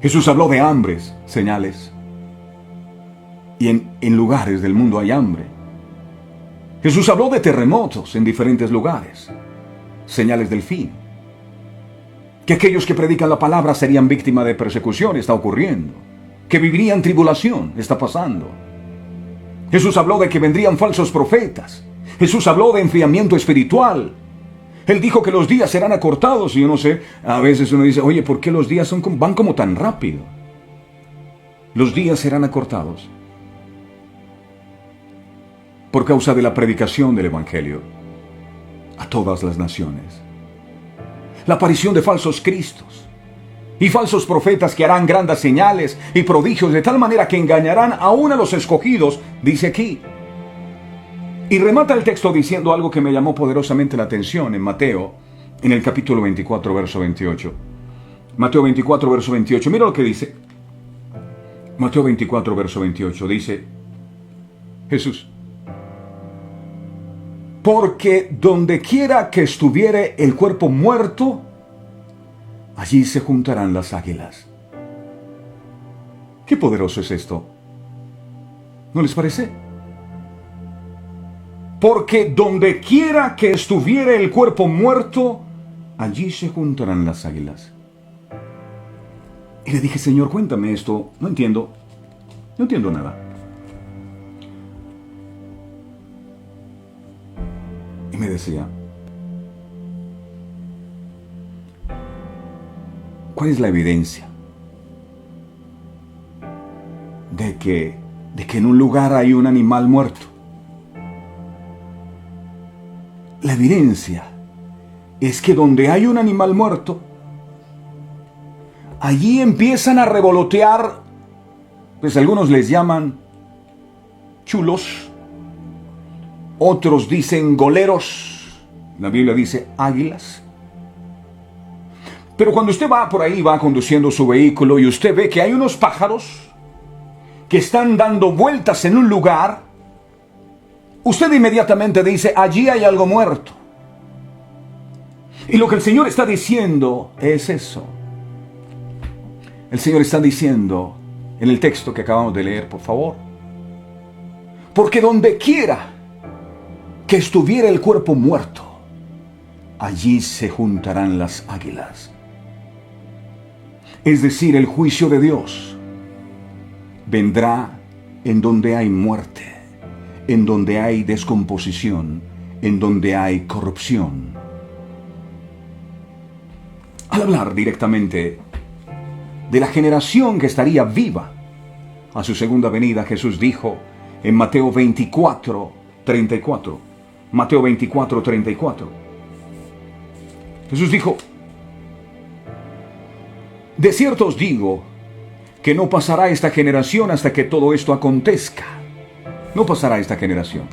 Jesús habló de hambres, señales. Y en lugares del mundo hay hambre. Jesús habló de terremotos en diferentes lugares, señales del fin. Que aquellos que predican la palabra serían víctimas de persecución, está ocurriendo. Que vivirían tribulación, está pasando. Jesús habló de que vendrían falsos profetas. Jesús habló de enfriamiento espiritual. Él dijo que los días serán acortados, y yo no sé, a veces uno dice: oye, ¿por qué los días van como tan rápido? Los días serán acortados por causa de la predicación del Evangelio a todas las naciones. La aparición de falsos cristos y falsos profetas que harán grandes señales y prodigios de tal manera que engañarán aún a los escogidos, dice aquí. Y remata el texto diciendo algo que me llamó poderosamente la atención en Mateo, en el capítulo 24, verso 28. Mateo 24, verso 28. Mira lo que dice. Mateo 24, verso 28. Dice Jesús: porque donde quiera que estuviere el cuerpo muerto, allí se juntarán las águilas. Qué poderoso es esto, ¿no les parece? Porque donde quiera que estuviere el cuerpo muerto, allí se juntarán las águilas. Y le dije: Señor, cuéntame esto, no entiendo nada. Y me decía: ¿cuál es la evidencia de que en un lugar hay un animal muerto? La evidencia es que donde hay un animal muerto, allí empiezan a revolotear, pues algunos les llaman chulos, otros dicen goleros, la Biblia dice águilas. Pero cuando usted va por ahí, va conduciendo su vehículo y usted ve que hay unos pájaros que están dando vueltas en un lugar, usted inmediatamente dice: allí hay algo muerto. Y lo que el Señor está diciendo es eso. El Señor está diciendo en el texto que acabamos de leer, por favor: porque donde quiera que estuviera el cuerpo muerto, allí se juntarán las águilas. Es decir, el juicio de Dios vendrá en donde hay muerte, en donde hay descomposición, en donde hay corrupción. Al hablar directamente de la generación que estaría viva a su segunda venida, Jesús dijo en Mateo 24, 34. Mateo 24, 34. Jesús dijo: de cierto os digo que no pasará esta generación hasta que todo esto acontezca. No pasará esta generación.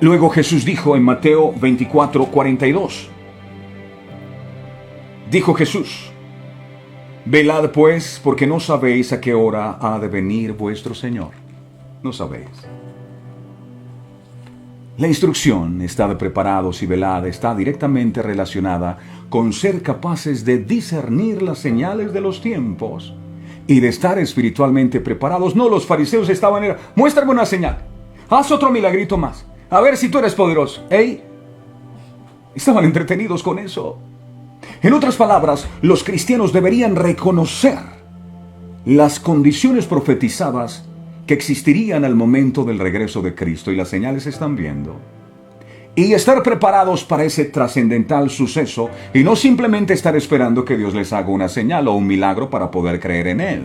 Luego Jesús dijo en Mateo 24, 42. Dijo Jesús: Velad pues, porque no sabéis a qué hora ha de venir vuestro Señor. No sabéis. La instrucción, estad preparados y velad, está directamente relacionada con ser capaces de discernir las señales de los tiempos y de estar espiritualmente preparados. No, los fariseos estaban, muéstrame una señal, haz otro milagrito más, a ver si tú eres poderoso. Estaban entretenidos con eso. En otras palabras, los cristianos deberían reconocer las condiciones profetizadas que existirían al momento del regreso de Cristo, y las señales se están viendo, y estar preparados para ese trascendental suceso, y no simplemente estar esperando que Dios les haga una señal o un milagro para poder creer en Él.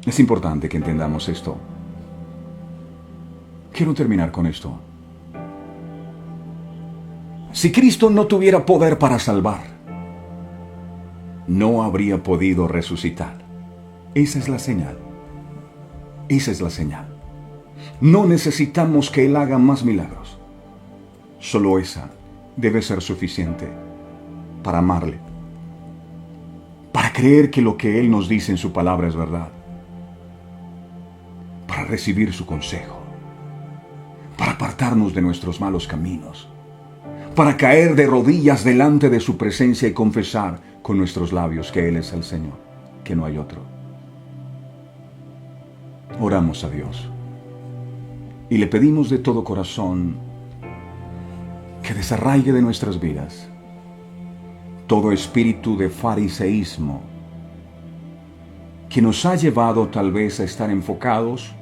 Es importante que entendamos esto. Quiero terminar con esto. Si Cristo no tuviera poder para salvar, no habría podido resucitar. Esa es la señal. Esa es la señal. No necesitamos que Él haga más milagros. Solo esa debe ser suficiente para amarle, para creer que lo que Él nos dice en su palabra es verdad, para recibir su consejo, para apartarnos de nuestros malos caminos, para caer de rodillas delante de su presencia y confesar con nuestros labios que Él es el Señor, que no hay otro. Oramos a Dios y le pedimos de todo corazón que desarraigue de nuestras vidas todo espíritu de fariseísmo que nos ha llevado tal vez a estar enfocados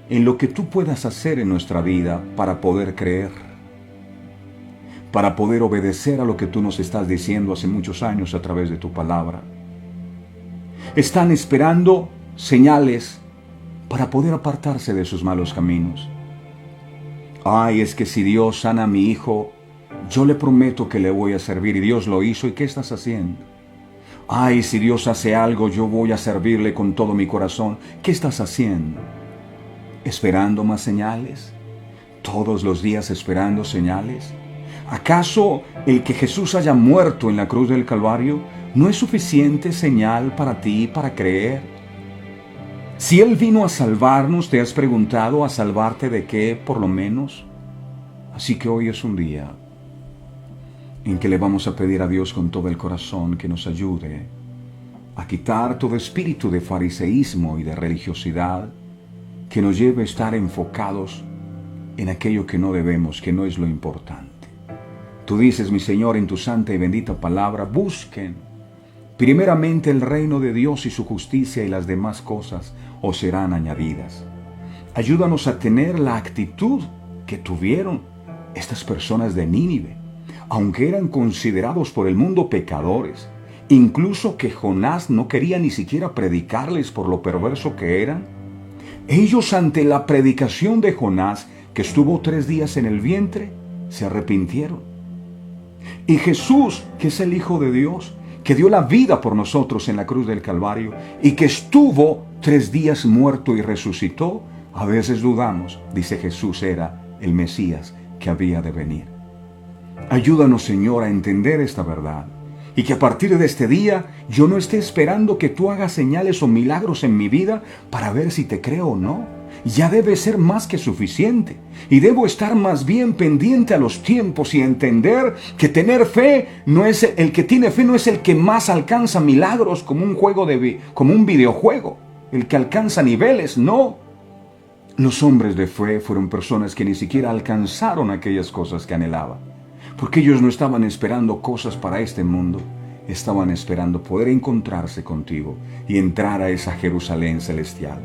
en lo que tú puedas hacer en nuestra vida para poder creer, para poder obedecer a lo que tú nos estás diciendo hace muchos años a través de tu palabra. Están esperando señales para poder apartarse de sus malos caminos. Es que si Dios sana a mi hijo, yo le prometo que le voy a servir, y Dios lo hizo, ¿y qué estás haciendo? Si Dios hace algo, yo voy a servirle con todo mi corazón. ¿Qué estás haciendo? ¿Esperando más señales? ¿Todos los días esperando señales? ¿Acaso el que Jesús haya muerto en la cruz del Calvario no es suficiente señal para ti para creer? Si Él vino a salvarnos, ¿te has preguntado a salvarte de qué, por lo menos? Así que hoy es un día en que le vamos a pedir a Dios con todo el corazón que nos ayude a quitar todo espíritu de fariseísmo y de religiosidad que nos lleve a estar enfocados en aquello que no debemos, que no es lo importante. Tú dices, mi Señor, en tu santa y bendita palabra, busquen primeramente el reino de Dios y su justicia, y las demás cosas os serán añadidas. Ayúdanos a tener la actitud que tuvieron estas personas de Nínive, aunque eran considerados por el mundo pecadores, incluso que Jonás no quería ni siquiera predicarles por lo perverso que eran. Ellos, ante la predicación de Jonás, que estuvo 3 días en el vientre, se arrepintieron. Y Jesús, que es el Hijo de Dios, que dio la vida por nosotros en la cruz del Calvario y que estuvo 3 días muerto y resucitó, a veces dudamos, dice Jesús era el Mesías que había de venir. Ayúdanos, Señor, a entender esta verdad, y que a partir de este día yo no esté esperando que tú hagas señales o milagros en mi vida para ver si te creo o no. Ya debe ser más que suficiente, y debo estar más bien pendiente a los tiempos y entender que tener fe no es el que tiene fe, no es el que más alcanza milagros como un videojuego, el que alcanza niveles. No, los hombres de fe fueron personas que ni siquiera alcanzaron aquellas cosas que anhelaban, porque ellos no estaban esperando cosas para este mundo, estaban esperando poder encontrarse contigo y entrar a esa Jerusalén celestial.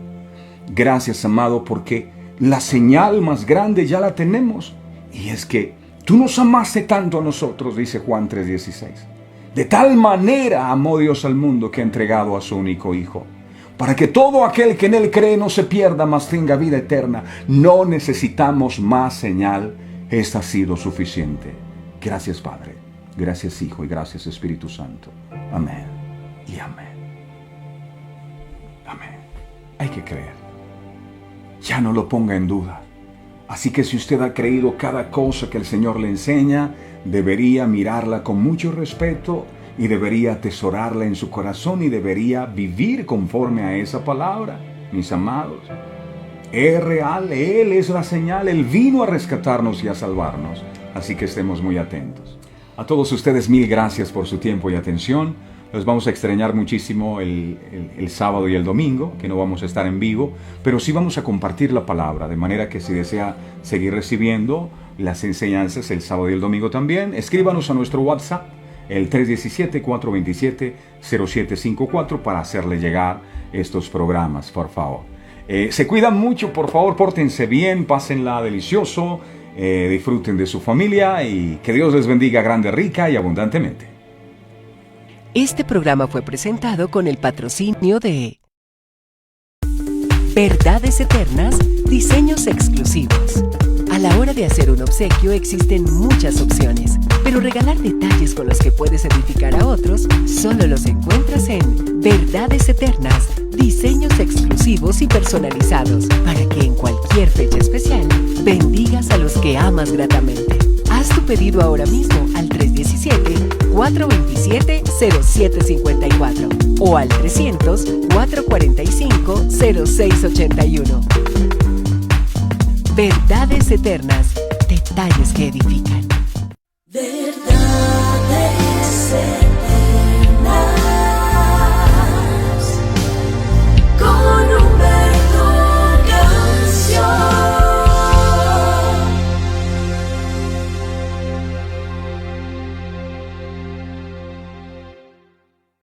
Gracias, amado, porque la señal más grande ya la tenemos, y es que tú nos amaste tanto a nosotros, dice Juan 3:16. De tal manera amó Dios al mundo que ha entregado a su único Hijo, para que todo aquel que en Él cree no se pierda, mas tenga vida eterna. No necesitamos más señal, esta ha sido suficiente. Gracias, Padre, gracias, Hijo, y gracias, Espíritu Santo. Amén y amén. Amén. Hay que creer. Ya no lo ponga en duda. Así que si usted ha creído cada cosa que el Señor le enseña, debería mirarla con mucho respeto y debería atesorarla en su corazón y debería vivir conforme a esa palabra, mis amados. Es real, Él es la señal, Él vino a rescatarnos y a salvarnos, así que estemos muy atentos. A todos ustedes, mil gracias por su tiempo y atención. Los vamos a extrañar muchísimo el sábado y el domingo, que no vamos a estar en vivo, pero sí vamos a compartir la palabra, de manera que si desea seguir recibiendo las enseñanzas el sábado y el domingo también, escríbanos a nuestro WhatsApp, el 317-427-0754, para hacerle llegar estos programas, por favor. Se cuidan mucho, por favor, pórtense bien, pásenla delicioso, disfruten de su familia y que Dios les bendiga grande, rica y abundantemente. Este programa fue presentado con el patrocinio de Verdades Eternas, diseños exclusivos. A la hora de hacer un obsequio existen muchas opciones, pero regalar detalles con los que puedes edificar a otros solo los encuentras en Verdades Eternas, diseños exclusivos y personalizados, para que en cualquier fecha especial bendigas a los que amas gratamente. Haz tu pedido ahora mismo al 317-427-0754 o al 300-445-0681. Verdades Eternas, detalles que edifican.